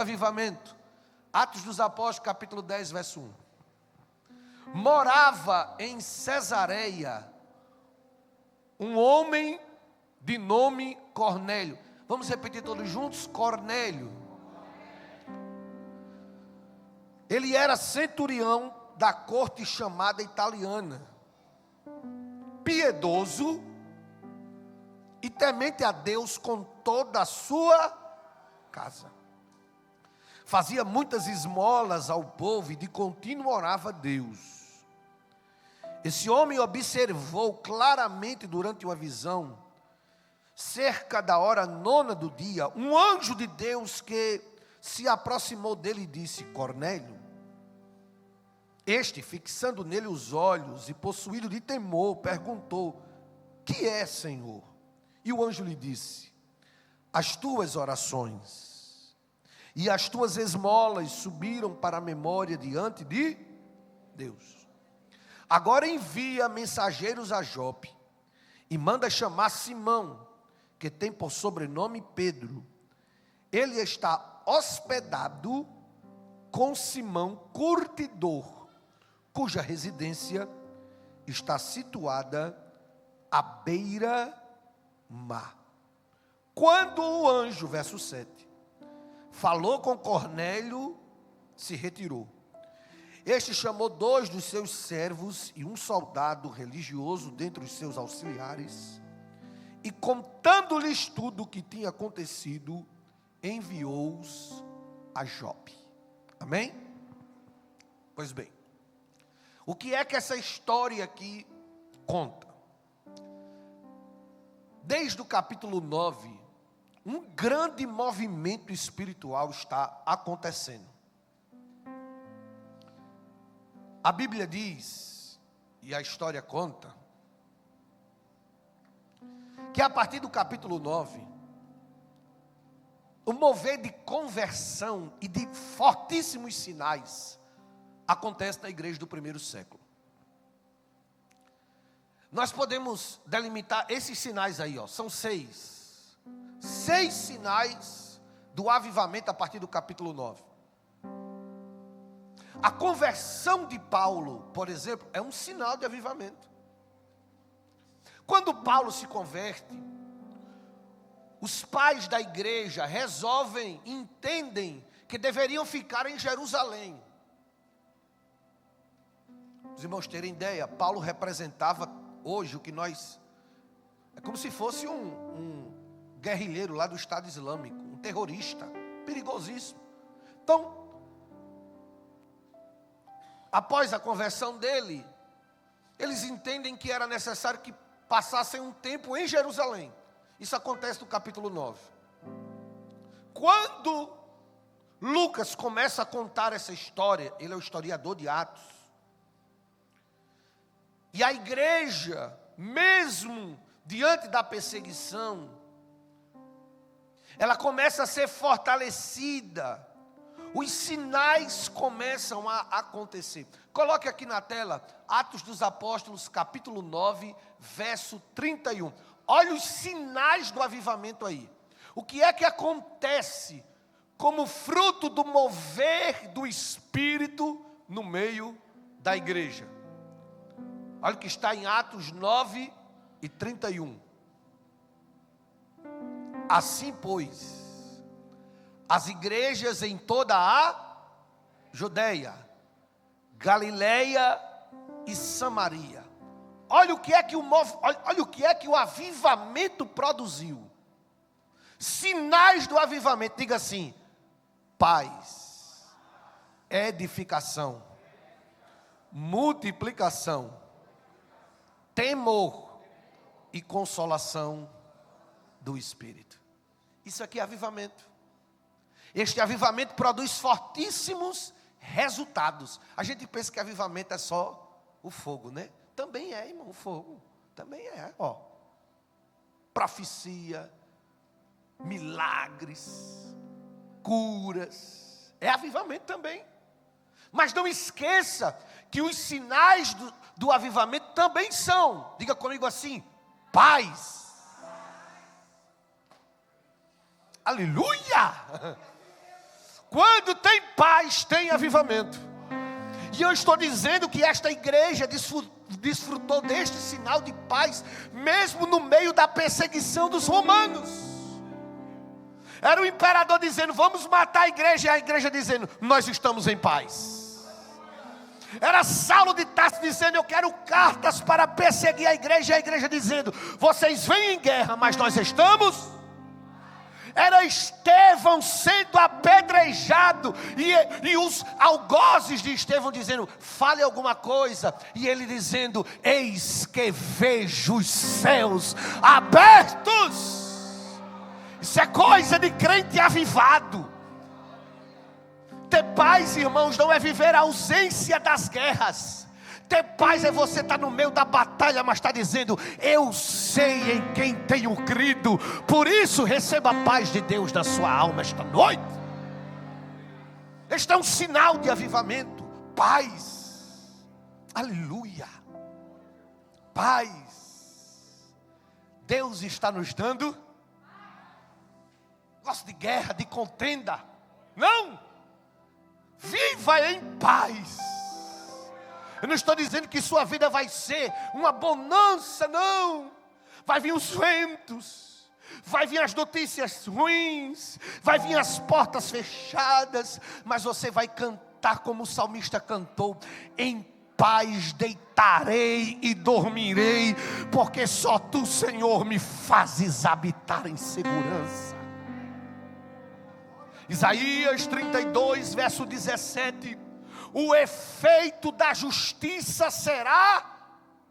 avivamento. Atos dos Apóstolos, capítulo 10, verso 1. Morava em Cesareia um homem de nome Cornélio. Vamos repetir todos juntos? Cornélio. Ele era centurião da corte chamada italiana, piedoso e temente a Deus com toda a sua casa. Fazia muitas esmolas ao povo e de contínuo orava a Deus. Esse homem observou claramente durante uma visão, cerca da hora 9 do dia, um anjo de Deus que se aproximou dele e disse: Cornélio. Este, fixando nele os olhos e possuído de temor, perguntou: que é, Senhor? E o anjo lhe disse: as tuas orações e as tuas esmolas subiram para a memória diante de Deus. Agora envia mensageiros a Jope e manda chamar Simão, que tem por sobrenome Pedro. Ele está hospedado com Simão, curtidor, cuja residência está situada à beira-mar. Quando o anjo, verso 7, falou com Cornélio, se retirou. Este chamou 2 dos seus servos e um soldado religioso dentre os seus auxiliares, e contando-lhes tudo o que tinha acontecido, enviou-os a Jope. Amém? Pois bem, o que é que essa história aqui conta? Desde o capítulo 9, um grande movimento espiritual está acontecendo. A Bíblia diz, e a história conta, que a partir do capítulo 9, o mover de conversão e de fortíssimos sinais acontece na igreja do primeiro século. Nós podemos delimitar esses sinais aí, são 6. 6 sinais do avivamento a partir do capítulo 9. A conversão de Paulo, por exemplo, é um sinal de avivamento. Quando Paulo se converte, os pais da igreja resolvem, entendem que deveriam ficar em Jerusalém. Os irmãos terem ideia, Paulo representava hoje o que nós... É como se fosse um guerrilheiro lá do Estado Islâmico, um terrorista, perigosíssimo. Então, após a conversão dele, eles entendem que era necessário que passassem um tempo em Jerusalém. Isso acontece no capítulo 9. Quando Lucas começa a contar essa história, ele é o historiador de Atos. E a igreja, mesmo diante da perseguição, ela começa a ser fortalecida. Os sinais começam a acontecer. Coloque aqui na tela, Atos dos Apóstolos, capítulo 9, verso 31. Olha os sinais do avivamento aí. O que é que acontece como fruto do mover do Espírito no meio da igreja? Olha o que está em Atos 9 e 31. Assim, pois, as igrejas em toda a Judeia, Galileia e Samaria. Olha o que é que olha o que é que o avivamento produziu. Sinais do avivamento, diga assim: paz, edificação, multiplicação, temor e consolação do Espírito. Isso aqui é avivamento. Este avivamento produz fortíssimos resultados. A gente pensa que avivamento é só o fogo, né? Também é, irmão, o fogo. Também é, profecia, milagres, curas. É avivamento também. Mas não esqueça que os sinais do avivamento também são, diga comigo assim, paz. Aleluia! Quando tem paz, tem avivamento. E eu estou dizendo que esta igreja desfrutou deste sinal de paz, mesmo no meio da perseguição dos romanos. Era o imperador dizendo, vamos matar a igreja, e a igreja dizendo, nós estamos em paz. Era Saulo de Tarso dizendo, eu quero cartas para perseguir a igreja, e a igreja dizendo, vocês vêm em guerra, mas nós estamos. Era Estevão sendo apedrejado, e os algozes de Estevão dizendo, fale alguma coisa, e ele dizendo, eis que vejo os céus abertos. Isso é coisa de crente avivado. Ter paz, irmãos, não é viver a ausência das guerras. Ter paz é você estar no meio da batalha, mas está dizendo, eu sei em quem tenho crido, por isso receba a paz de Deus na sua alma esta noite. Este é um sinal de avivamento. Paz, aleluia, paz. Deus está nos dando. Gosto de guerra, de contenda, não. Viva em paz. Eu não estou dizendo que sua vida vai ser uma bonança, não. Vai vir os ventos, vai vir as notícias ruins, vai vir as portas fechadas, mas você vai cantar como o salmista cantou, em paz deitarei e dormirei, porque só tu, Senhor, me fazes habitar em segurança. Isaías 32, verso 17, o efeito da justiça será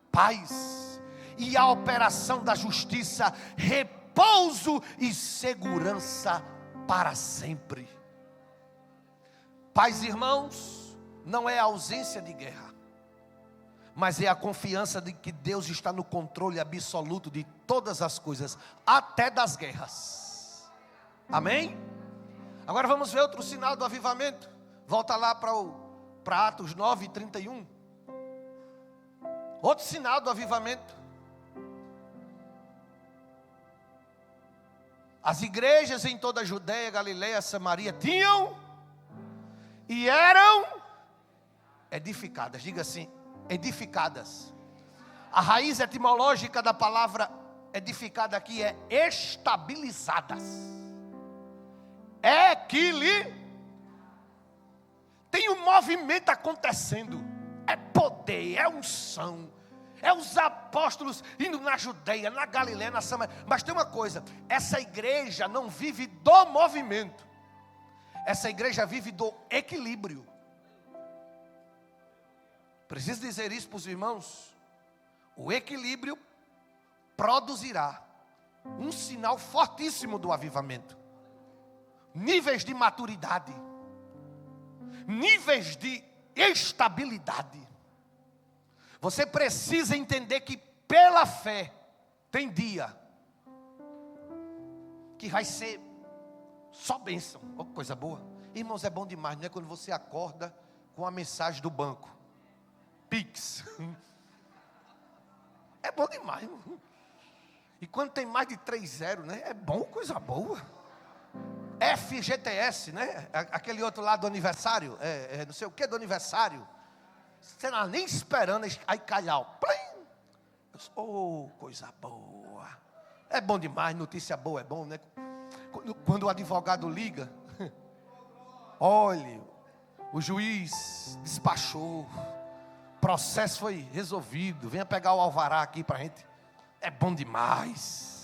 paz, e a operação da justiça, repouso e segurança para sempre. Paz, irmãos, não é a ausência de guerra, mas é a confiança de que Deus está no controle absoluto de todas as coisas, até das guerras. Amém? Agora vamos ver outro sinal do avivamento. Volta lá para Atos 9:31. Outro sinal do avivamento. As igrejas em toda a Judeia, Galileia, Samaria tinham e eram edificadas. Diga assim, edificadas. A raiz etimológica da palavra edificada aqui é estabilizadas. Tem um movimento acontecendo. É poder, é unção, é os apóstolos indo na Judeia, na Galileia, na Samaria. Mas tem uma coisa, essa igreja não vive do movimento, essa igreja vive do equilíbrio. Preciso dizer isso para os irmãos. O equilíbrio produzirá um sinal fortíssimo do avivamento. Níveis de maturidade, níveis de estabilidade. Você precisa entender que pela fé tem dia que vai ser só bênção. Oh, coisa boa. Irmãos, é bom demais, não é? Quando você acorda com a mensagem do banco, Pix. É bom demais. E quando tem mais de 3 zeros, né? É bom, coisa boa. FGTS, né? Aquele outro lá do aniversário, não sei o que do aniversário. Você não nem esperando, aí cai lá, plim. Oh, coisa boa. É bom demais, notícia boa é bom, né? Quando o advogado liga, olhe, o juiz despachou, processo foi resolvido, venha pegar o alvará aqui para a gente. É bom demais.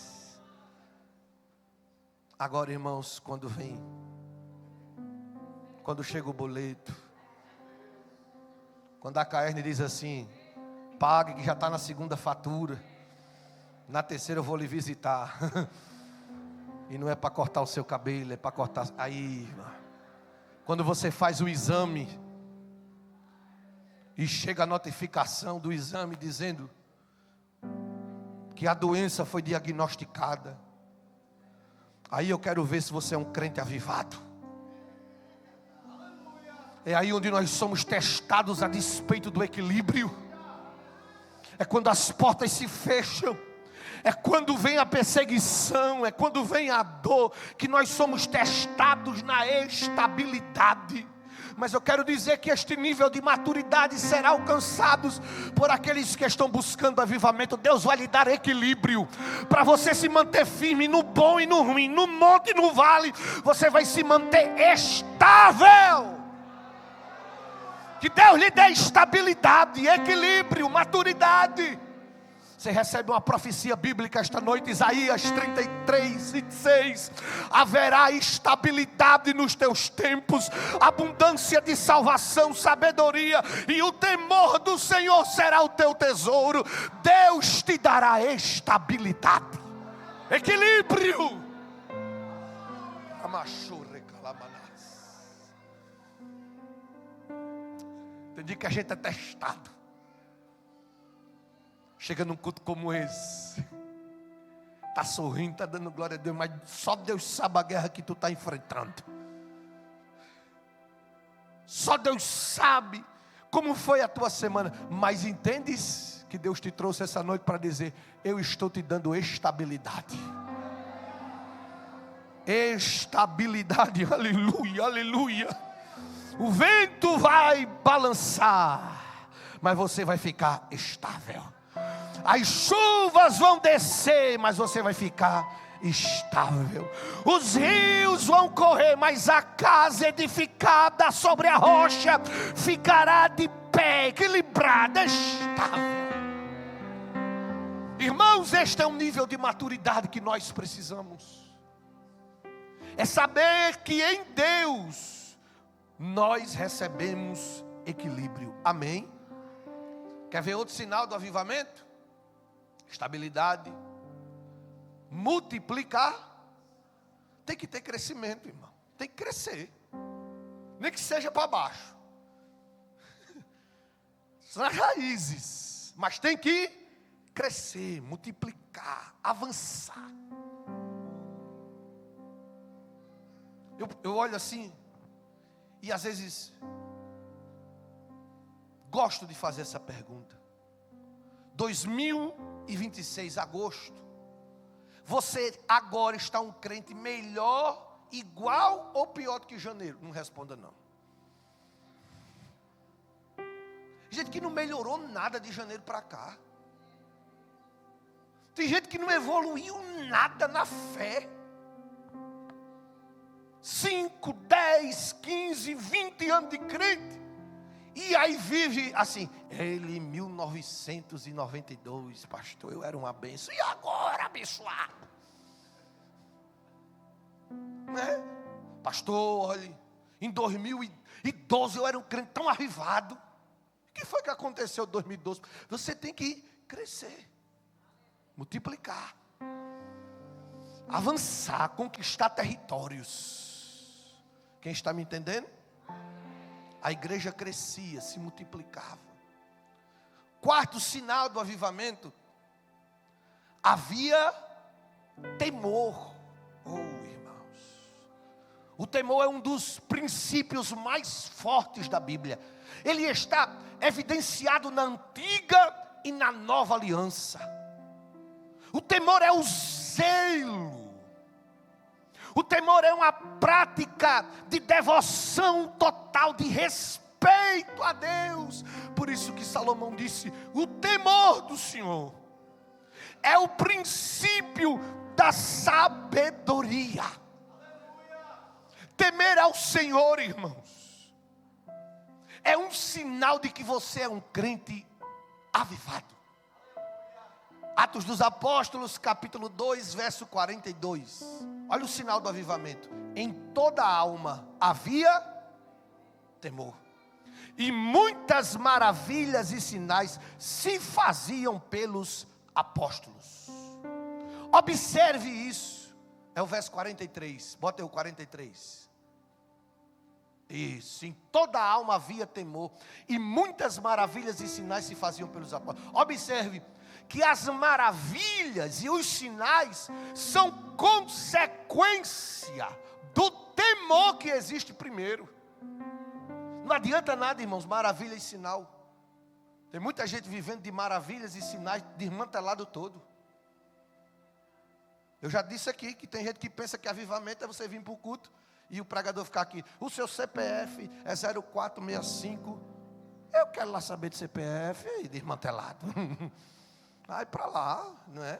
Agora, irmãos, quando chega o boleto, quando a Caerne diz assim, pague que já está na segunda fatura, na terceira eu vou lhe visitar, e não é para cortar o seu cabelo, é para cortar, aí, quando você faz o exame, e chega a notificação do exame dizendo, que a doença foi diagnosticada, aí eu quero ver se você é um crente avivado. É aí onde nós somos testados a despeito do equilíbrio. É quando as portas se fecham É quando vem a perseguição, é quando vem a dor, que nós somos testados na estabilidade. Mas eu quero dizer que este nível de maturidade será alcançado por aqueles que estão buscando avivamento. Deus vai lhe dar equilíbrio, para você se manter firme no bom e no ruim, no monte e no vale. Você vai se manter estável. Que Deus lhe dê estabilidade, equilíbrio, maturidade. Você recebe uma profecia bíblica esta noite, Isaías 33, 26. Haverá estabilidade nos teus tempos, abundância de salvação, sabedoria, e o temor do Senhor será o teu tesouro. Deus te dará estabilidade, equilíbrio. Entendi que a gente é testado. Chega num culto como esse, está sorrindo, está dando glória a Deus, mas só Deus sabe a guerra que tu está enfrentando. Só Deus sabe como foi a tua semana. Mas entendes que Deus te trouxe essa noite para dizer: eu estou te dando estabilidade. Estabilidade, aleluia, aleluia. O vento vai balançar, mas você vai ficar estável. As chuvas vão descer, mas você vai ficar estável. Os rios vão correr, mas a casa edificada sobre a rocha ficará de pé, equilibrada, estável. Irmãos, este é um nível de maturidade que nós precisamos. É saber que em Deus nós recebemos equilíbrio. Amém? Quer ver outro sinal do avivamento? Estabilidade, multiplicar. Tem que ter crescimento, irmão. Tem que crescer, nem que seja para baixo. São as raízes, mas tem que crescer, multiplicar, avançar. Eu olho assim, e às vezes gosto de fazer essa pergunta. 2026, agosto, você agora está um crente melhor, igual ou pior do que janeiro? Não responda não. Gente que não melhorou nada de janeiro para cá. Tem gente que não evoluiu nada na fé. 5, 10, 15, 20 anos de crente. E aí vive assim: ele em 1992, pastor, eu era uma bênção. E agora, abençoado? Né? Pastor, olha, em 2012 eu era um crente tão avivado. O que foi que aconteceu em 2012? Você tem que crescer, multiplicar, avançar, conquistar territórios. Quem está me entendendo? A igreja crescia, se multiplicava. Quarto sinal do avivamento: havia temor. Oh, irmãos, o temor é um dos princípios mais fortes da Bíblia. Ele está evidenciado na antiga e na nova aliança. O temor é o zelo. O temor é uma prática de devoção total, de respeito a Deus. Por isso que Salomão disse: o temor do Senhor é o princípio da sabedoria. Temer ao Senhor, irmãos, é um sinal de que você é um crente avivado. Atos dos Apóstolos, capítulo 2, verso 42. Olha o sinal do avivamento: em toda a alma havia temor, e muitas maravilhas e sinais se faziam pelos apóstolos. Observe isso. É o verso 43. Bota aí o 43. Isso, em toda a alma havia temor, e muitas maravilhas e sinais se faziam pelos apóstolos. Observe que as maravilhas e os sinais são consequência do temor que existe primeiro. Não adianta nada, irmãos, maravilha e sinal. Tem muita gente vivendo de maravilhas e sinais desmantelado todo. Eu já disse aqui que tem gente que pensa que avivamento é você vir para o culto e o pregador ficar aqui. O seu CPF é 0465. Eu quero lá saber de CPF e desmantelado. Vai para lá, não é?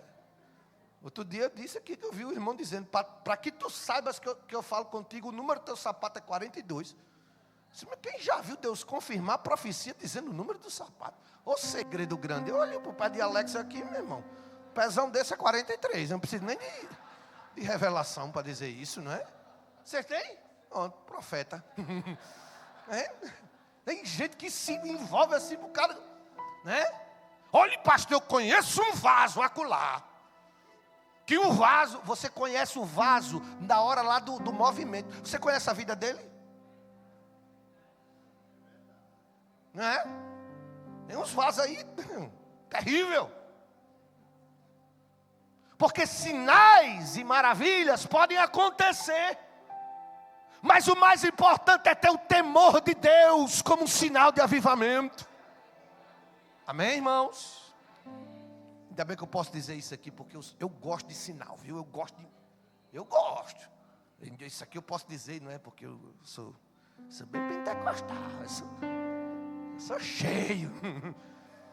Outro dia eu disse aqui que eu vi o irmão dizendo, para que tu saibas que eu falo contigo, o número do teu sapato é 42. Mas quem já viu Deus confirmar a profecia dizendo o número do sapato? Ô segredo grande. Eu olhei para o pai de Alex aqui, meu irmão. O pezão desse é 43. Eu não preciso nem de revelação para dizer isso, não é? Acertei? Pronto, profeta. É? Tem gente que se envolve assim pro cara, né? Olha, pastor, eu conheço um vaso acolá. Que o vaso, você conhece o vaso da hora lá do movimento. Você conhece a vida dele? Não é? Tem uns vasos aí, terrível. Porque sinais e maravilhas podem acontecer. Mas o mais importante é ter o temor de Deus como um sinal de avivamento. Amém, irmãos? Ainda bem que eu posso dizer isso aqui, porque eu gosto de sinal, viu? Eu gosto. Isso aqui eu posso dizer, não é? Porque eu sou bem pentecostal, eu sou cheio.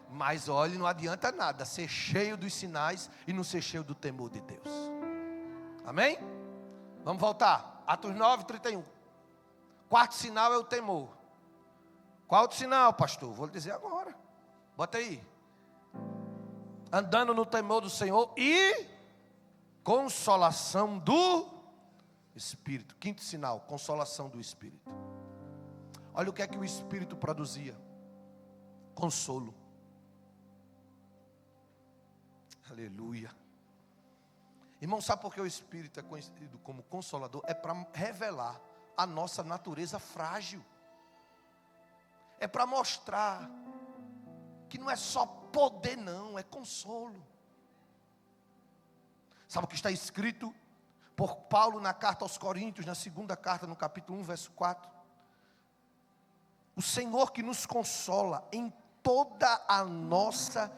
Mas olha, não adianta nada ser cheio dos sinais e não ser cheio do temor de Deus. Amém? Vamos voltar. Atos 9:31. Quarto sinal é o temor. Qual outro sinal, pastor? Vou lhe dizer agora. Bota aí. Andando no temor do Senhor e consolação do Espírito. Quinto sinal, consolação do Espírito. Olha o que é que o Espírito produzia. Consolo. Aleluia. Irmão, sabe por que o Espírito é conhecido como consolador? É para revelar a nossa natureza frágil. É para mostrar que não é só poder não, é consolo. Sabe o que está escrito por Paulo na carta aos Coríntios, na segunda carta, no capítulo 1, verso 4? O Senhor que nos consola em toda a nossa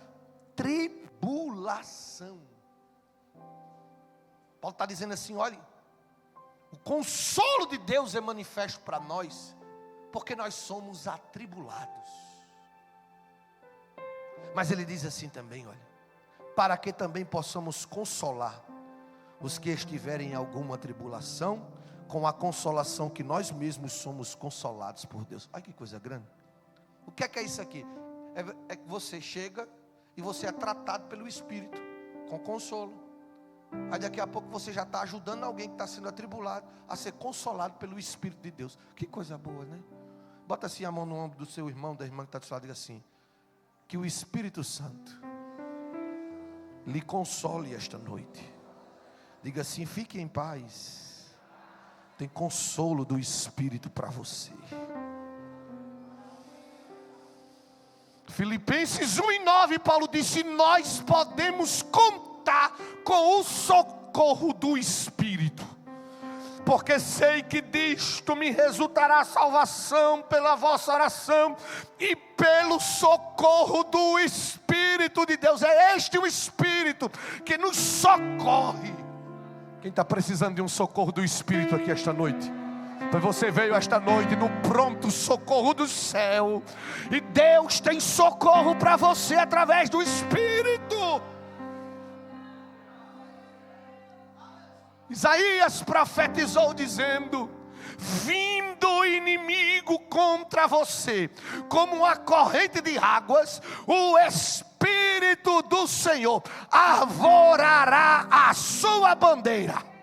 tribulação. Paulo está dizendo assim, olha, o consolo de Deus é manifesto para nós, porque nós somos atribulados. Mas ele diz assim também, olha, para que também possamos consolar os que estiverem em alguma tribulação, com a consolação que nós mesmos somos consolados por Deus. Olha que coisa grande. O que é isso aqui? É que você chega e você é tratado pelo Espírito, com consolo. Aí daqui a pouco você já está ajudando alguém que está sendo atribulado a ser consolado pelo Espírito de Deus. Que coisa boa, né? Bota assim a mão no ombro do seu irmão, da irmã que está do seu lado, e diga assim: que o Espírito Santo lhe console esta noite. Diga assim: fique em paz. Tem consolo do Espírito para você. Filipenses 1:9, Paulo disse: nós podemos contar com o socorro do Espírito, porque sei que disto me resultará salvação pela vossa oração e pelo socorro do Espírito de Deus. É este o Espírito que nos socorre. Quem está precisando de um socorro do Espírito aqui esta noite? Pois você veio esta noite no pronto socorro do céu, e Deus tem socorro para você através do Espírito. Isaías profetizou dizendo: vindo o inimigo contra você, como uma corrente de águas, o Espírito do Senhor arvorará a sua bandeira.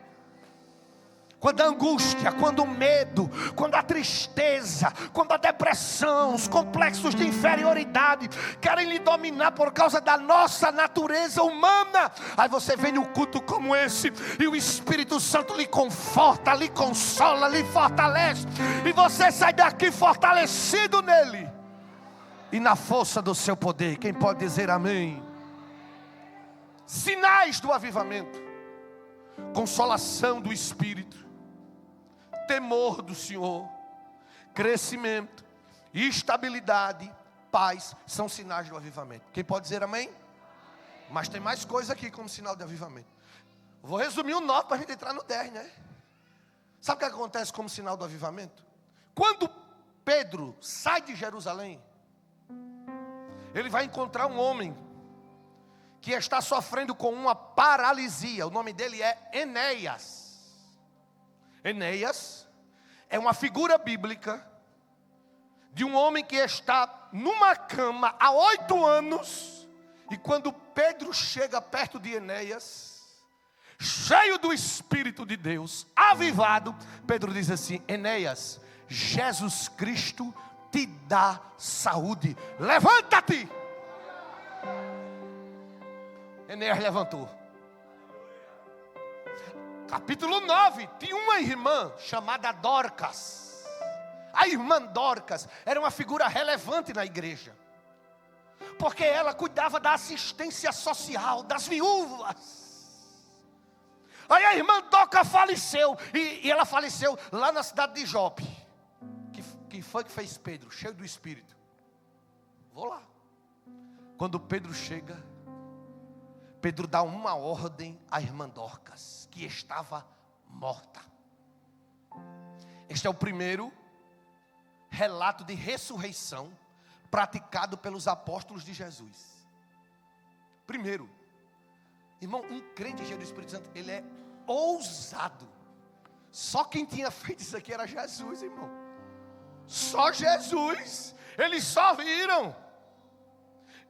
Quando a angústia, quando o medo, quando a tristeza, quando a depressão, os complexos de inferioridade querem lhe dominar por causa da nossa natureza humana, aí você vem num culto como esse e o Espírito Santo lhe conforta, lhe consola, lhe fortalece, e você sai daqui fortalecido nele e na força do seu poder. Quem pode dizer amém? Sinais do avivamento: consolação do Espírito, temor do Senhor, crescimento, estabilidade, paz, são sinais do avivamento. Quem pode dizer amém? Mas tem mais coisa aqui como sinal de avivamento. Vou resumir o 9 para a gente entrar no 10, né? Sabe o que acontece como sinal do avivamento? Quando Pedro sai de Jerusalém, ele vai encontrar um homem que está sofrendo com uma paralisia. O nome dele é Enéas. Enéas é uma figura bíblica de um homem que está numa cama há 8 anos. E quando Pedro chega perto de Enéas, cheio do Espírito de Deus, avivado, Pedro diz assim: Enéas, Jesus Cristo te dá saúde, levanta-te. Enéas levantou. Capítulo 9, tinha uma irmã chamada Dorcas. A irmã Dorcas era uma figura relevante na igreja, porque ela cuidava da assistência social das viúvas. Aí a irmã Dorcas faleceu, e ela faleceu lá na cidade de Jope. Que foi que fez Pedro, cheio do Espírito? Vou lá. Quando Pedro chega, Pedro dá uma ordem à irmã Dorcas, que estava morta. Este é o primeiro relato de ressurreição praticado pelos apóstolos de Jesus. Primeiro, irmão, um crente cheio do Espírito Santo, ele é ousado. Só quem tinha feito isso aqui era Jesus, irmão. Só Jesus. Eles só viram.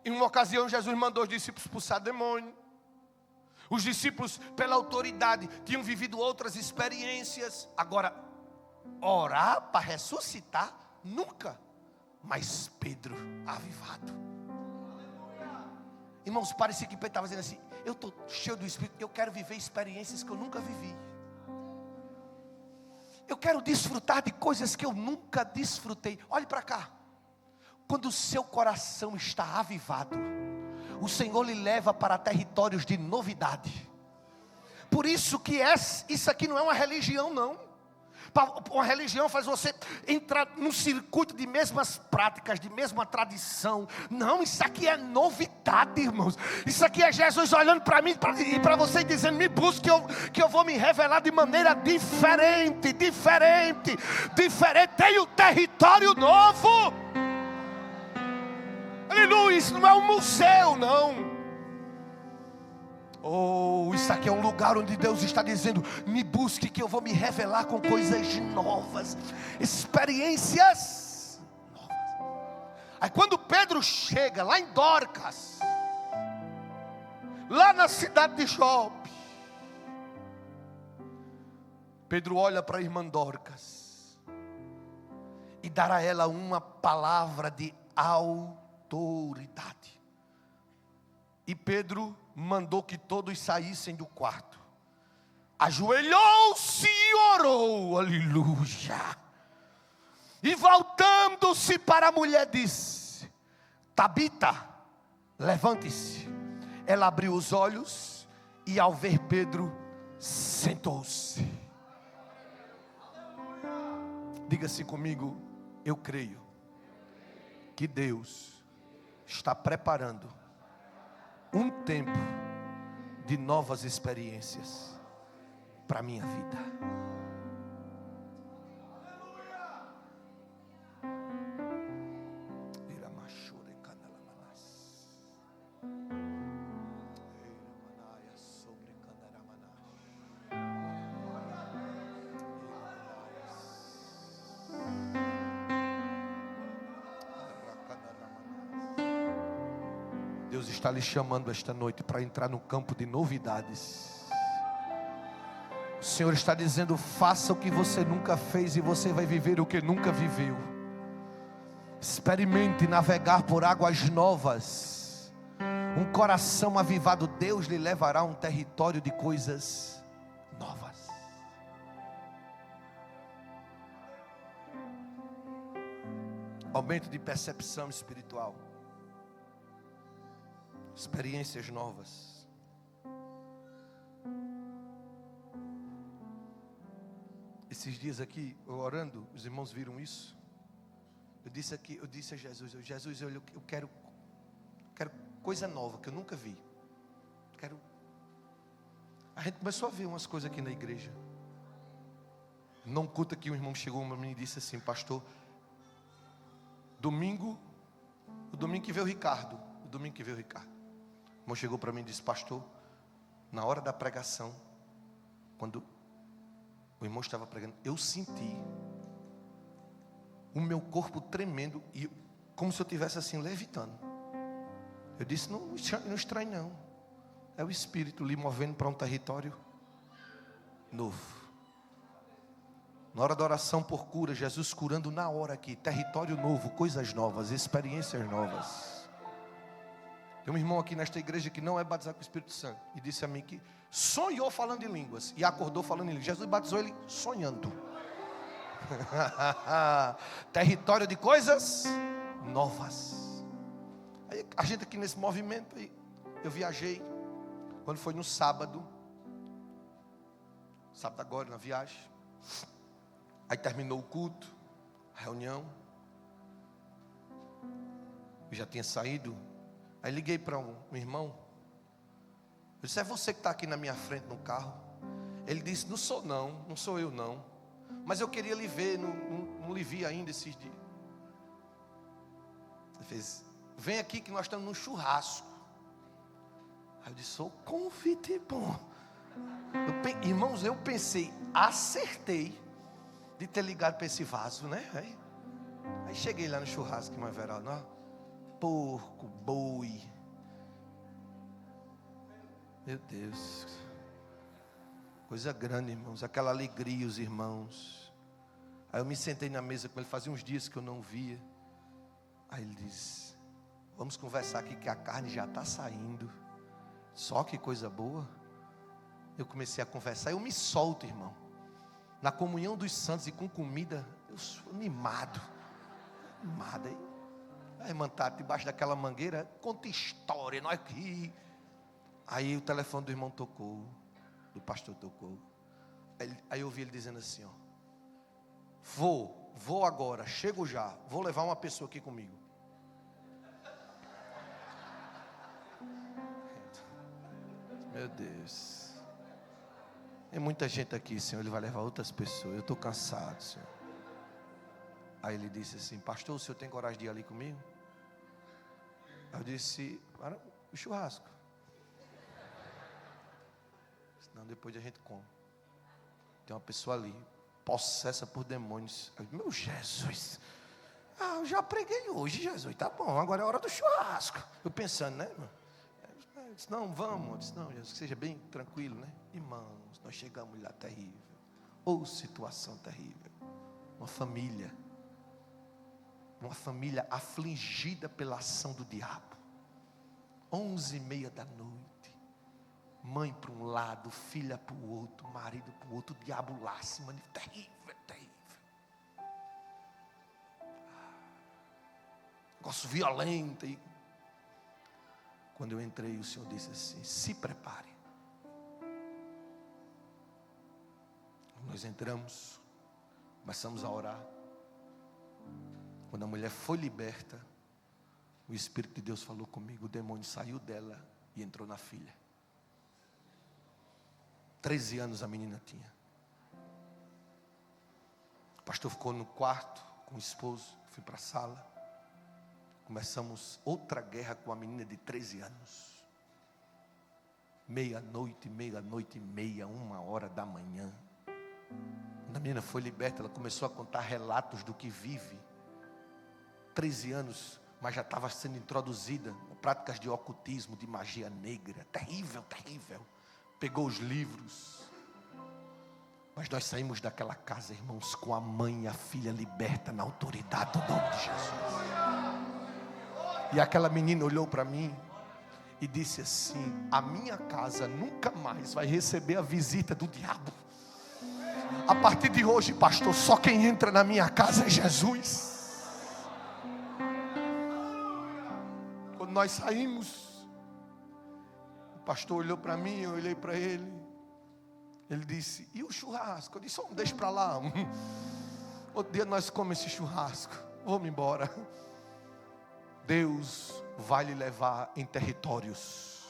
Em uma ocasião, Jesus mandou os discípulos expulsar demônio. Os discípulos, pela autoridade, tinham vivido outras experiências. Agora, orar para ressuscitar, nunca. Mas Pedro, avivado. Irmãos, parecia que Pedro estava dizendo assim: eu estou cheio do Espírito, eu quero viver experiências que eu nunca vivi. Eu quero desfrutar de coisas que eu nunca desfrutei. Olhe para cá. Quando o seu coração está avivado, o Senhor lhe leva para territórios de novidade. Por isso que isso aqui não é uma religião, não. Uma religião faz você entrar num circuito de mesmas práticas, de mesma tradição. Não, isso aqui é novidade, irmãos. Isso aqui é Jesus olhando para mim e para você dizendo: me busque, que eu vou me revelar de maneira diferente. Tenho território novo. Aleluia, isso não é um museu, não. Oh, isso aqui é um lugar onde Deus está dizendo: me busque, que eu vou me revelar com coisas novas, experiências novas. Aí quando Pedro chega lá em Dorcas, lá na cidade de Jope, Pedro olha para a irmã Dorcas e dá a ela uma palavra de autoridade. E Pedro mandou que todos saíssem do quarto. Ajoelhou-se e orou, aleluia. E voltando-se para a mulher disse: Tabita, levante-se. Ela abriu os olhos e ao ver Pedro, sentou-se. Diga-se comigo: eu creio que Deus está preparando um tempo de novas experiências para a minha vida. Deus está lhe chamando esta noite para entrar no campo de novidades. O Senhor está dizendo: faça o que você nunca fez e você vai viver o que nunca viveu. Experimente navegar por águas novas. Um coração avivado, Deus lhe levará a um território de coisas novas. Aumento de percepção espiritual. Experiências novas. Esses dias aqui, eu orando, os irmãos viram isso. Eu disse a Jesus: eu quero coisa nova que eu nunca vi. A gente começou a ver umas coisas aqui na igreja. Num culto aqui, um irmão chegou para mim e disse assim: pastor, o domingo que veio o Ricardo. O irmão chegou para mim e disse: pastor, na hora da pregação, quando o irmão estava pregando, eu senti o meu corpo tremendo, e como se eu estivesse assim levitando. Eu disse: não estranho não, é o Espírito lhe movendo para um território novo. Na hora da oração por cura, Jesus curando na hora aqui, território novo, coisas novas, experiências novas. Tem um irmão aqui nesta igreja que não é batizado com o Espírito Santo, e disse a mim que sonhou falando em línguas, e acordou falando em línguas. Jesus batizou ele sonhando. Território de coisas novas. Aí a gente aqui nesse movimento, aí eu viajei, quando foi no sábado agora, na viagem. Aí terminou o culto, a reunião, eu já tinha saído. Aí liguei para um irmão. Eu disse: é você que está aqui na minha frente no carro? Ele disse: não sou eu não, mas eu queria lhe ver, não lhe vi ainda esses dias. Ele fez: vem aqui que nós estamos num churrasco. Aí eu disse: o convite bom. Irmãos, eu pensei, acertei de ter ligado para esse vaso, né? Aí cheguei lá no churrasco, irmã Veraldo, porco, boi. Meu Deus, coisa grande, irmãos, aquela alegria, os irmãos. Aí eu me sentei na mesa com ele, fazia uns dias que eu não via. Aí ele disse: vamos conversar aqui que a carne já está saindo. Só que coisa boa. Eu comecei a conversar, eu me solto, irmão. Na comunhão dos santos e com comida, eu sou animado. Aí irmã Tati, debaixo daquela mangueira, conta história, nós aqui. Aí o telefone do irmão tocou, do pastor tocou. Aí eu ouvi ele dizendo assim: vou agora, chego já, vou levar uma pessoa aqui comigo. Meu Deus. Tem muita gente aqui, Senhor, Ele vai levar outras pessoas. Eu estou cansado, Senhor. Aí ele disse assim: pastor, o senhor tem coragem de ir ali comigo? Aí eu disse: para o churrasco. Senão depois a gente come. Tem uma pessoa ali, possessa por demônios. Eu disse: meu Jesus, eu já preguei hoje, Jesus, tá bom, agora é a hora do churrasco. Eu pensando, né, irmão? Eu disse: não, vamos. Eu disse: não, Jesus, que seja bem tranquilo, né? Irmãos, nós chegamos lá terrível. Situação terrível. Uma família afligida pela ação do diabo. 11:30 da noite. Mãe para um lado, filha para o outro, marido para o outro, o diabo lá se manifesta. Terrível. Negócio violento. E quando eu entrei, o Senhor disse assim: se prepare. Nós entramos, começamos a orar. Quando a mulher foi liberta, o Espírito de Deus falou comigo, o demônio saiu dela e entrou na filha. 13 anos a menina tinha. O pastor ficou no quarto com o esposo, fui para a sala. Começamos outra guerra com a menina de 13 anos. Meia-noite e meia, 1h da manhã. Quando a menina foi liberta, ela começou a contar relatos do que vive. 13 anos, mas já estava sendo introduzida em práticas de ocultismo, de magia negra. Terrível. Pegou os livros. Mas nós saímos daquela casa, irmãos, com a mãe e a filha liberta na autoridade do nome de Jesus. E aquela menina olhou para mim e disse assim: a minha casa nunca mais vai receber a visita do diabo. A partir de hoje, pastor, só quem entra na minha casa é Jesus. Quando nós saímos, o pastor olhou para mim, eu olhei para ele. Ele disse: e o churrasco? Eu disse: deixa para lá. Outro dia nós comemos esse churrasco. Vamos embora. Deus vai lhe levar em territórios.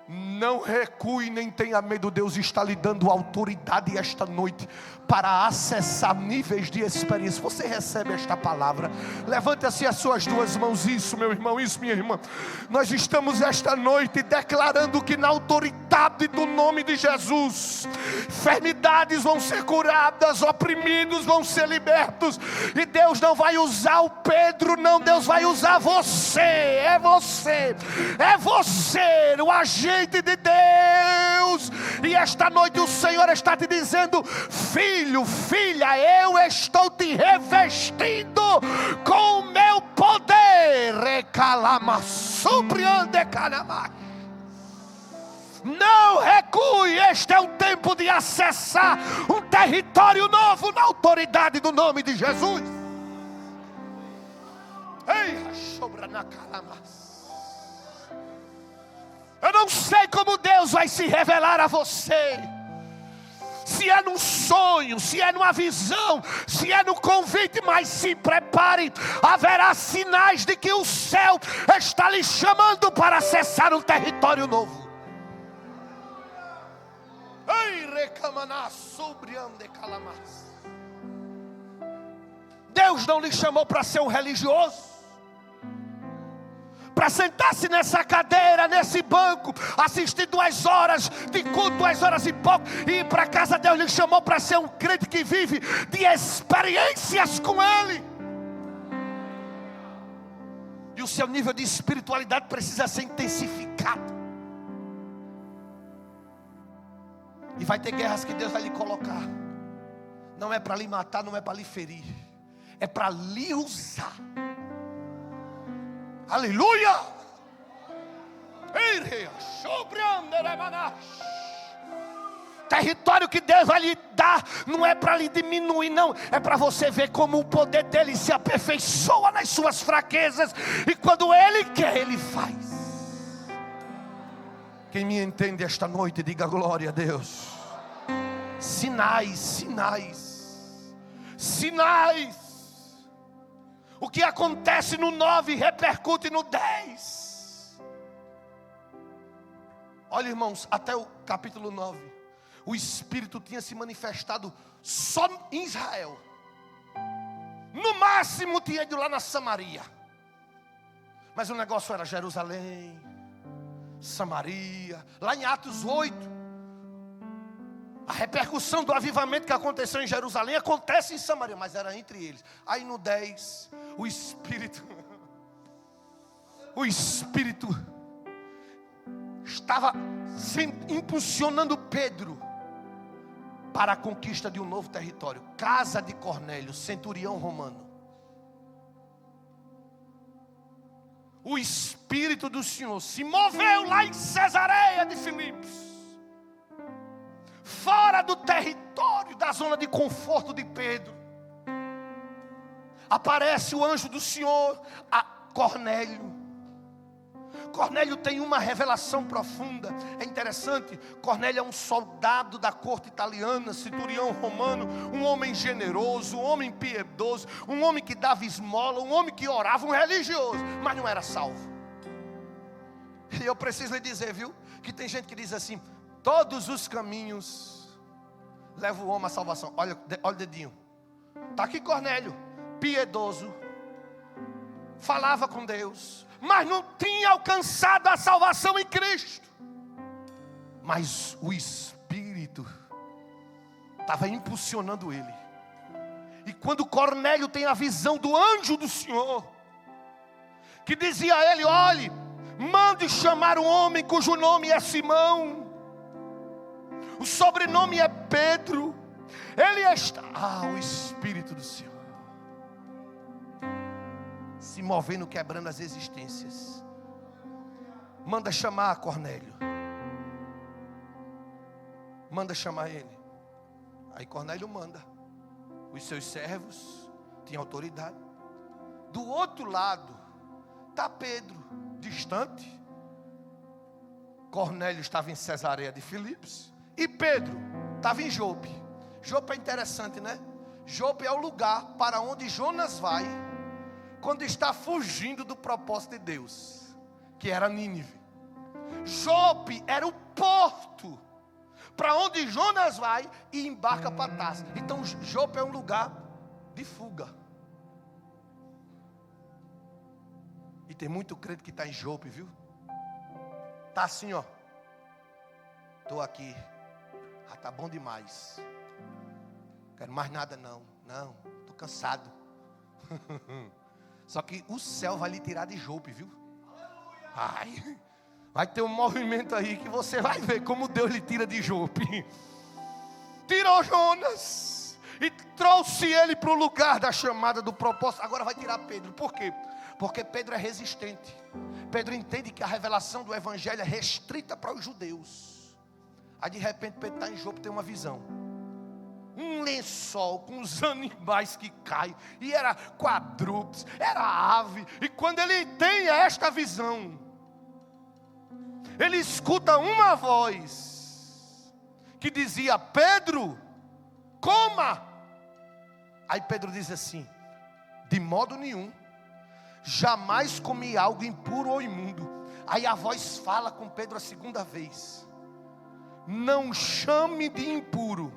Não recue nem tenha medo. Deus está lhe dando autoridade esta noite para acessar níveis de experiência. Você recebe esta palavra? Levante assim as suas duas mãos. Isso, meu irmão, isso, minha irmã. Nós estamos esta noite declarando que na autoridade do nome de Jesus, enfermidades vão ser curadas, oprimidos vão ser libertos. E Deus não vai usar o Pedro, não. Deus vai usar você. É você, é você, o agente de Deus. E esta noite o Senhor está te dizendo: filho, filha, eu estou te revestindo com o meu poder. Não recue. Este é o tempo de acessar um território novo na autoridade do nome de Jesus. Eu não sei como Deus vai se revelar a você. Se é num sonho, se é numa visão, se é no convite, mas se prepare. Haverá sinais de que o céu está lhe chamando para acessar um território novo. Deus não lhe chamou para ser um religioso, para sentar-se nessa cadeira, nesse banco, assistir 2 horas de culto, 2 horas e pouco, e ir para casa. Deus lhe chamou para ser um crente que vive de experiências com Ele. E o seu nível de espiritualidade precisa ser intensificado. E vai ter guerras que Deus vai lhe colocar. Não é para lhe matar, não é para lhe ferir, é para lhe usar. Aleluia! Território que Deus vai lhe dar não é para lhe diminuir, não. É para você ver como o poder dele se aperfeiçoa nas suas fraquezas. E quando Ele quer, Ele faz. Quem me entende esta noite, diga glória a Deus. Sinais, sinais, sinais. O que acontece no 9 repercute no 10. Olha, irmãos, até o capítulo 9, o Espírito tinha se manifestado só em Israel. No máximo tinha ido lá na Samaria. Mas o negócio era Jerusalém, Samaria. Lá em Atos 8, a repercussão do avivamento que aconteceu em Jerusalém acontece em Samaria, mas era entre eles. Aí no 10, o Espírito estava impulsionando Pedro para a conquista de um novo território. Casa de Cornélio, centurião romano. O Espírito do Senhor se moveu lá em Cesareia de Filipos, fora do território, da zona de conforto de Pedro. Aparece o anjo do Senhor a Cornélio. Cornélio tem uma revelação profunda. É interessante, Cornélio é um soldado da corte italiana, centurião romano, um homem generoso, um homem piedoso, um homem que dava esmola, um homem que orava, um religioso, mas não era salvo. E eu preciso lhe dizer, viu, que tem gente que diz assim: todos os caminhos levam o homem à salvação. Olha o dedinho. Está aqui Cornélio, piedoso, falava com Deus, mas não tinha alcançado a salvação em Cristo. Mas o Espírito estava impulsionando ele. E quando Cornélio tem a visão do anjo do Senhor, que dizia a ele: olhe, mande chamar um homem cujo nome é Simão, o sobrenome é Pedro. Ele está... o Espírito do Senhor se movendo, quebrando as existências. Manda chamar Cornélio. Manda chamar ele. Aí Cornélio manda. Os seus servos tinham autoridade. Do outro lado está Pedro, distante. Cornélio estava em Cesareia de Filipos e Pedro estava em Jope. Jope é interessante, né? Jope é o lugar para onde Jonas vai quando está fugindo do propósito de Deus. que era Nínive. Jope era o porto para onde Jonas vai e embarca para Tarsis. Então Jope é um lugar de fuga. E tem muito crente que está em Jope, viu? Está assim, ó. Estou aqui. Ah, tá bom demais. Quero mais nada não. Não, estou cansado. Só que o céu vai lhe tirar de Jope, viu? Ai, vai ter um movimento aí que você vai ver como Deus lhe tira de Jope. Tirou Jonas e trouxe ele para o lugar da chamada, do propósito. Agora vai tirar Pedro. Por quê? Porque Pedro é resistente. Pedro entende que a revelação do evangelho é restrita para os judeus. Aí de repente Pedro está em Jope, tem uma visão. Um lençol com os animais que caem. E era quadrúpedes, era ave. E quando ele tem esta visão, ele escuta uma voz que dizia: Pedro, coma. Aí Pedro diz assim: de modo nenhum, jamais comi algo impuro ou imundo. Aí a voz fala com Pedro a segunda vez: não chame de impuro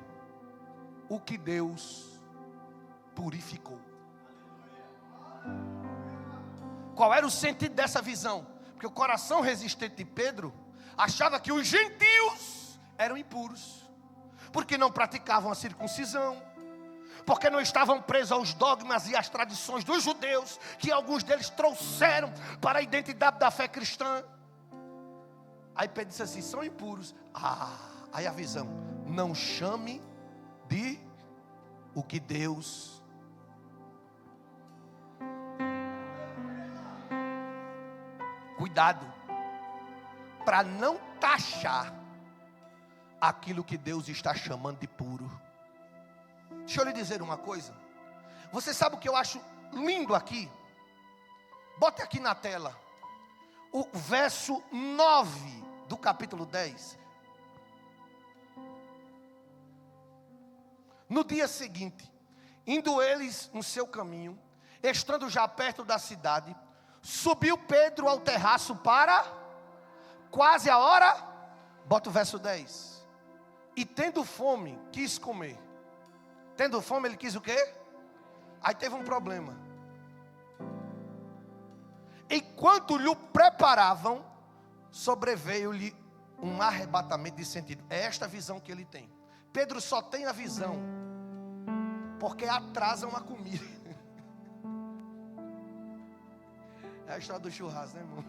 o que Deus purificou. Qual era o sentido dessa visão? Porque o coração resistente de Pedro achava que os gentios eram impuros, porque não praticavam a circuncisão, porque não estavam presos aos dogmas e às tradições dos judeus, que alguns deles trouxeram para a identidade da fé cristã. Aí Pedro disse assim: são impuros. Aí a visão: não chame de o que Deus. Cuidado para não taxar aquilo que Deus está chamando de puro. Deixa eu lhe dizer uma coisa. Você sabe o que eu acho lindo aqui? Bote aqui na tela o verso 9 do capítulo 10. No dia seguinte, indo eles no seu caminho, estando já perto da cidade, subiu Pedro ao terraço para quase a hora. Bota o verso 10. E tendo fome, quis comer. Tendo fome, ele quis o quê? Aí teve um problema. Enquanto lhe preparavam, sobreveio-lhe um arrebatamento de sentido. É esta visão que ele tem. Pedro só tem a visão porque atrasam a comida. É a história do churrasco, né, irmão?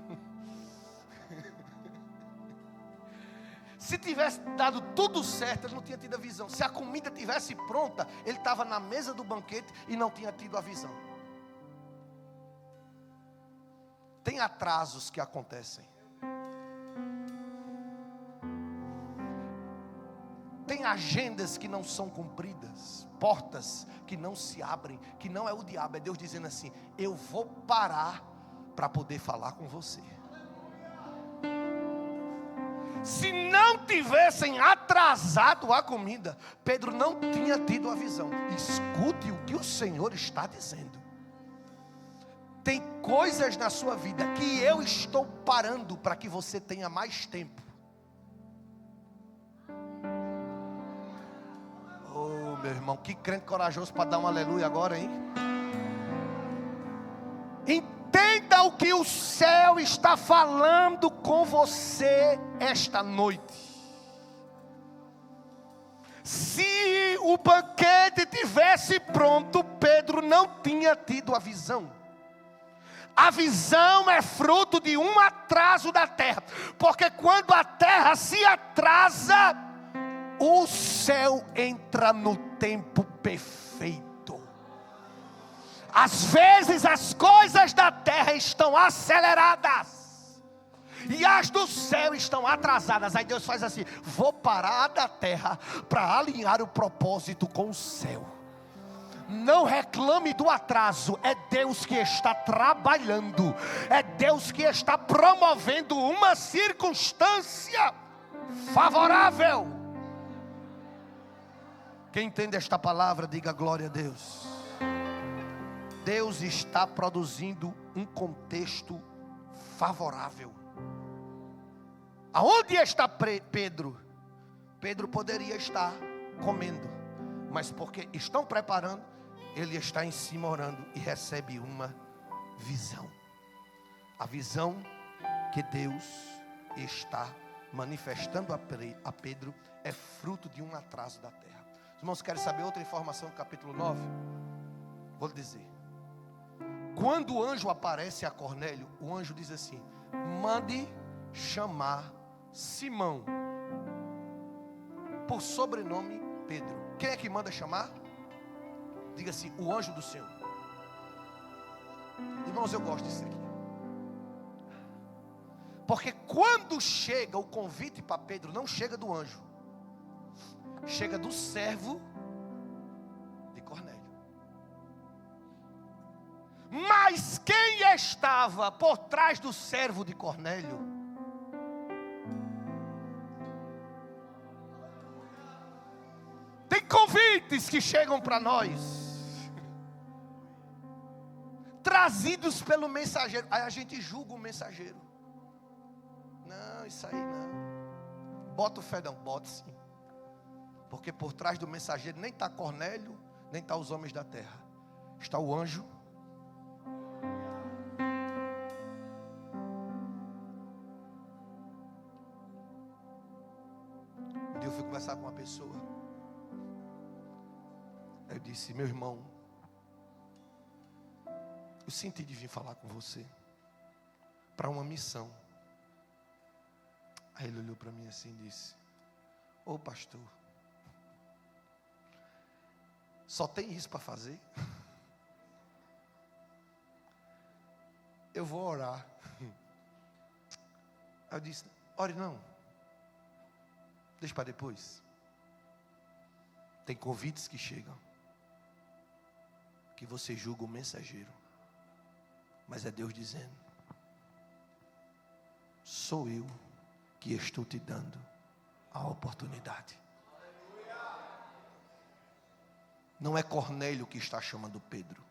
Se tivesse dado tudo certo, ele não tinha tido a visão. Se a comida tivesse pronta, ele estava na mesa do banquete e não tinha tido a visão. Tem atrasos que acontecem. Tem agendas que não são cumpridas, portas que não se abrem, que não é o diabo, é Deus dizendo assim: eu vou parar para poder falar com você. Se não tivessem atrasado a comida, Pedro não tinha tido a visão. Escute o que o Senhor está dizendo. Tem coisas na sua vida que eu estou parando para que você tenha mais tempo. Oh, meu irmão, que crente corajoso para dar um aleluia agora, hein? Entenda o que o céu está falando com você esta noite. Se o banquete tivesse pronto, Pedro não tinha tido a visão. A visão é fruto de um atraso da terra, porque quando a terra se atrasa, o céu entra no tempo perfeito. Às vezes as coisas da terra estão aceleradas e as do céu estão atrasadas. Aí Deus faz assim: vou parar da terra para alinhar o propósito com o céu. Não reclame do atraso, é Deus que está trabalhando, é Deus que está promovendo uma circunstância favorável. Quem entende esta palavra, diga glória a Deus. Deus está produzindo um contexto favorável. Aonde está Pedro? Pedro poderia estar comendo, mas porque estão preparando, ele está em cima orando e recebe uma visão. A visão que Deus está manifestando a Pedro é fruto de um atraso da terra. Os irmãos querem saber outra informação do capítulo 9? Vou dizer. Quando o anjo aparece a Cornélio, o anjo diz assim: mande chamar Simão, por sobrenome Pedro. Quem é que manda chamar? Diga assim: o anjo do Senhor. Irmãos, eu gosto disso aqui. Porque quando chega o convite para Pedro, não chega do anjo, chega do servo de Cornélio. Mas quem estava por trás do servo de Cornélio? Tem convites que chegam para nós, trazidos pelo mensageiro. Aí a gente julga o mensageiro. Não, isso aí não. Bota o fé não, bota sim. Porque por trás do mensageiro nem está Cornélio, nem está os homens da terra. Está o anjo. Um dia eu fui conversar com uma pessoa. Eu disse: meu irmão, eu senti de vir falar com você para uma missão. Aí ele olhou para mim assim e disse: ô pastor, só tem isso para fazer? Eu vou orar. Aí eu disse: ore não, deixa para depois. Tem convites que chegam, que você julga o mensageiro, mas é Deus dizendo: sou eu que estou te dando a oportunidade. Não é Cornélio que está chamando Pedro,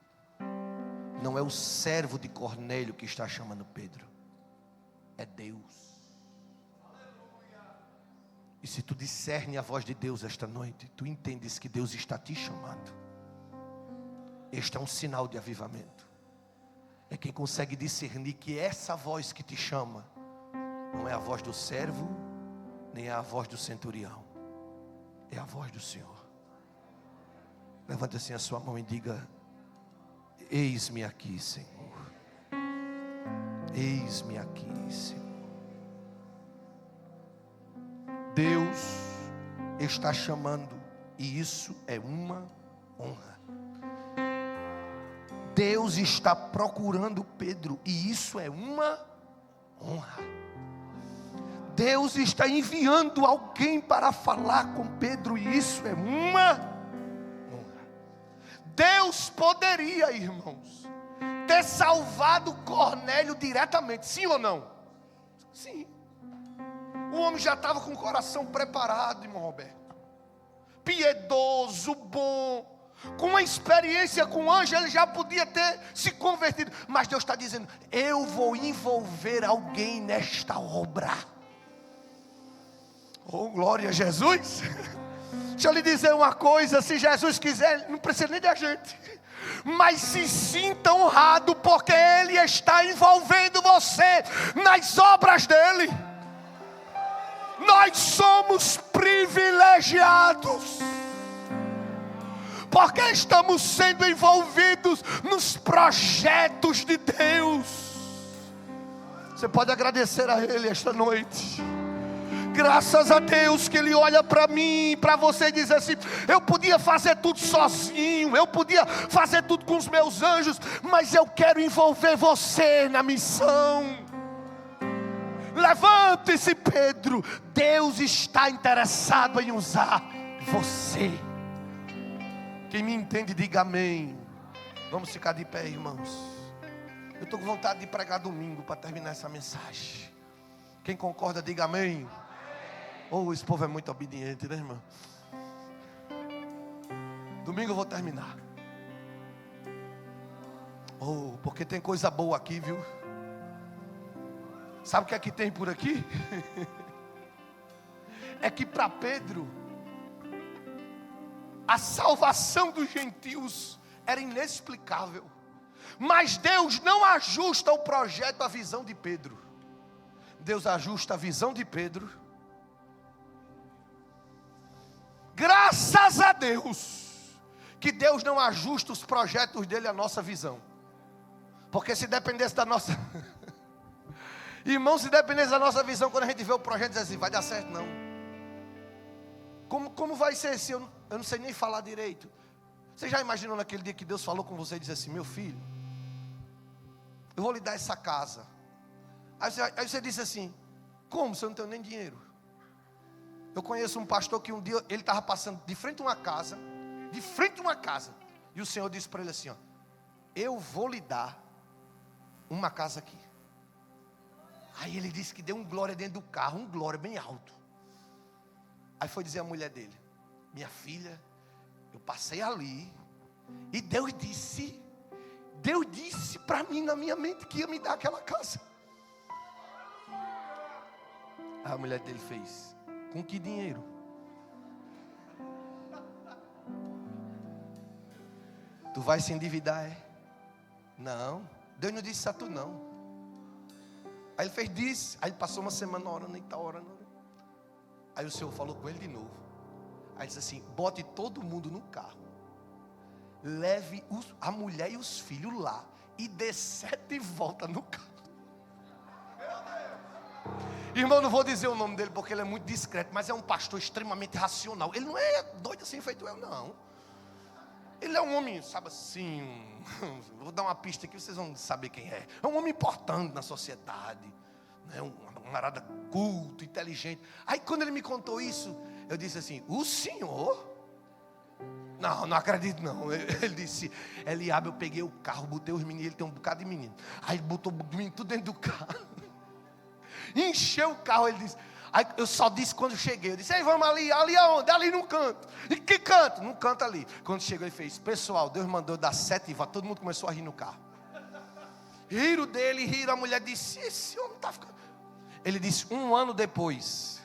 não é o servo de Cornélio que está chamando Pedro, é Deus. E se tu discerne a voz de Deus esta noite, tu entendes que Deus está te chamando. Este é um sinal de avivamento. É quem consegue discernir que essa voz que te chama não é a voz do servo, nem é a voz do centurião, é a voz do Senhor. Levante assim a sua mão e diga: eis-me aqui, Senhor. Eis-me aqui, Senhor. Deus está chamando, e isso é uma honra. Deus está procurando Pedro, e isso é uma honra. Deus está enviando alguém para falar com Pedro, e isso é uma honra. Deus poderia, irmãos, ter salvado Cornélio diretamente, sim ou não? Sim. O homem já estava com o coração preparado, irmão Roberto, piedoso, bom, com uma experiência com o anjo, ele já podia ter se convertido. Mas Deus está dizendo: eu vou envolver alguém nesta obra. Oh, glória a Jesus. Deixa eu lhe dizer uma coisa: se Jesus quiser, não precisa nem da gente, mas se sinta honrado, porque Ele está envolvendo você nas obras dEle. Nós somos privilegiados, porque estamos sendo envolvidos nos projetos de Deus. Você pode agradecer a Ele esta noite. Graças a Deus que Ele olha para mim, para você, e diz assim: eu podia fazer tudo sozinho, eu podia fazer tudo com os meus anjos, mas eu quero envolver você na missão. Levante-se, Pedro. Deus está interessado em usar você. Quem me entende, diga amém. Vamos ficar de pé, irmãos. Eu estou com vontade de pregar domingo para terminar essa mensagem. Quem concorda, diga amém. Oh, esse povo é muito obediente, né, irmão? Domingo eu vou terminar. Oh, porque tem coisa boa aqui, viu? Sabe o que é que tem por aqui? é que para Pedro, a salvação dos gentios era inexplicável. Mas Deus não ajusta o projeto à visão de Pedro. Deus ajusta a visão de Pedro. Graças a Deus que Deus não ajusta os projetos dele à nossa visão. Porque se dependesse da nossa irmão, se dependesse da nossa visão, quando a gente vê o projeto, diz assim, vai dar certo não. Como vai ser se eu não sei nem falar direito? Você já imaginou naquele dia que Deus falou com você e disse assim, meu filho, eu vou lhe dar essa casa. Aí você disse assim, como se eu não tenho nem dinheiro? Eu conheço um pastor que um dia ele estava passando de frente a uma casa, e o Senhor disse para ele assim, ó, eu vou lhe dar uma casa aqui. Aí ele disse que deu um glória dentro do carro, um glória bem alto. Aí foi dizer à mulher dele, minha filha, eu passei ali, e Deus disse para mim na minha mente que ia me dar aquela casa. Aí a mulher dele fez, com que dinheiro? Tu vai se endividar, é? Não, Deus não disse isso a tu não. Aí ele fez, disse, aí ele passou uma semana orando e tal, orando. Aí o Senhor falou com ele de novo. Aí disse assim, bote todo mundo no carro, leve a mulher e os filhos lá, e dê 7 voltas no carro. Irmão, não vou dizer o nome dele porque ele é muito discreto, mas é um pastor extremamente racional. Ele não é doido assim feito eu, não. Ele é um homem, sabe assim, vou dar uma pista aqui, vocês vão saber quem é. É um homem importante na sociedade, né? Um camarada culto, inteligente. Aí quando ele me contou isso, eu disse assim, o senhor? Não acredito não. Ele disse, Eliabe, eu peguei o carro, botei os meninos, ele tem um bocado de menino. Aí ele botou o menino tudo dentro do carro. Encheu o carro, ele disse. Aí eu só disse quando cheguei, eu disse, ei, vamos ali aonde? Ali no canto. E que canto? Num canto ali. Quando chegou ele fez, pessoal, Deus mandou dar 7 voltas. Todo mundo começou a rir no carro. Riram dele, riram, a mulher disse, esse homem está ficando. Ele disse, 1 ano depois,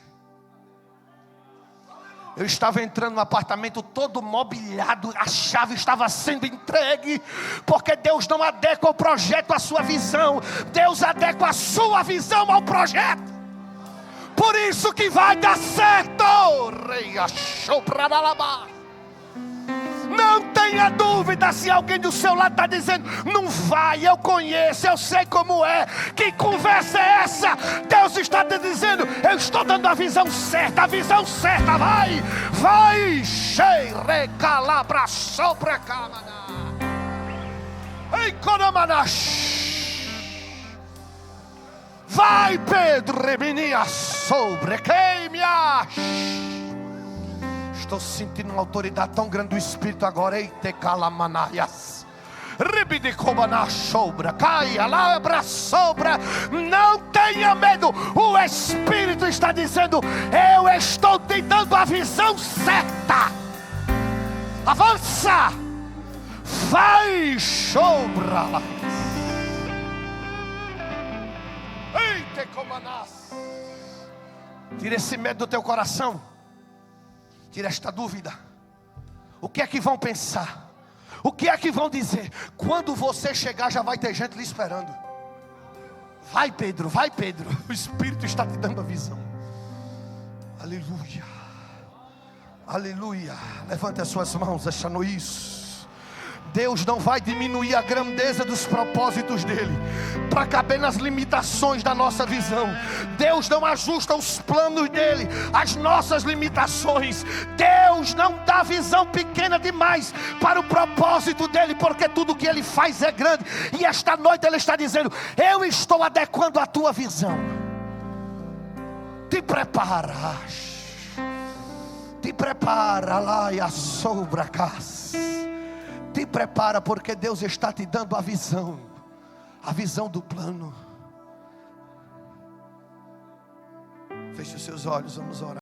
eu estava entrando no apartamento todo mobiliado, a chave estava sendo entregue, porque Deus não adequa o projeto à sua visão, Deus adequa a sua visão ao projeto. Por isso que vai dar certo. Não tenha dúvida se alguém do seu lado está dizendo, não vai, eu conheço, eu sei como é. Que conversa é essa? Deus está te dizendo, eu estou dando a visão certa, vai. Recalabra sopra camana. Economanash. Vai, Pedro, remenia sobre queimia. Estou sentindo uma autoridade tão grande do Espírito agora. Eite calamanaias. Ribidicobana sobra, caia, labra sobra. Não tenha medo. O Espírito está dizendo, eu estou te dando a visão certa. Avança. Vai, sobra. Tira esse medo do teu coração. Tira esta dúvida. O que é que vão pensar? O que é que vão dizer? Quando você chegar já vai ter gente lhe esperando. Vai Pedro, o Espírito está te dando a visão. Aleluia. Aleluia. Levante as suas mãos esta noite. Deus não vai diminuir a grandeza dos propósitos dele para caber nas limitações da nossa visão. Deus não ajusta os planos dele às nossas limitações. Deus não dá visão pequena demais para o propósito dele, porque tudo que ele faz é grande. E esta noite ele está dizendo, eu estou adequando a tua visão. Te prepara lá e a sobra casa. Te prepara, porque Deus está te dando a visão do plano. Feche os seus olhos, vamos orar.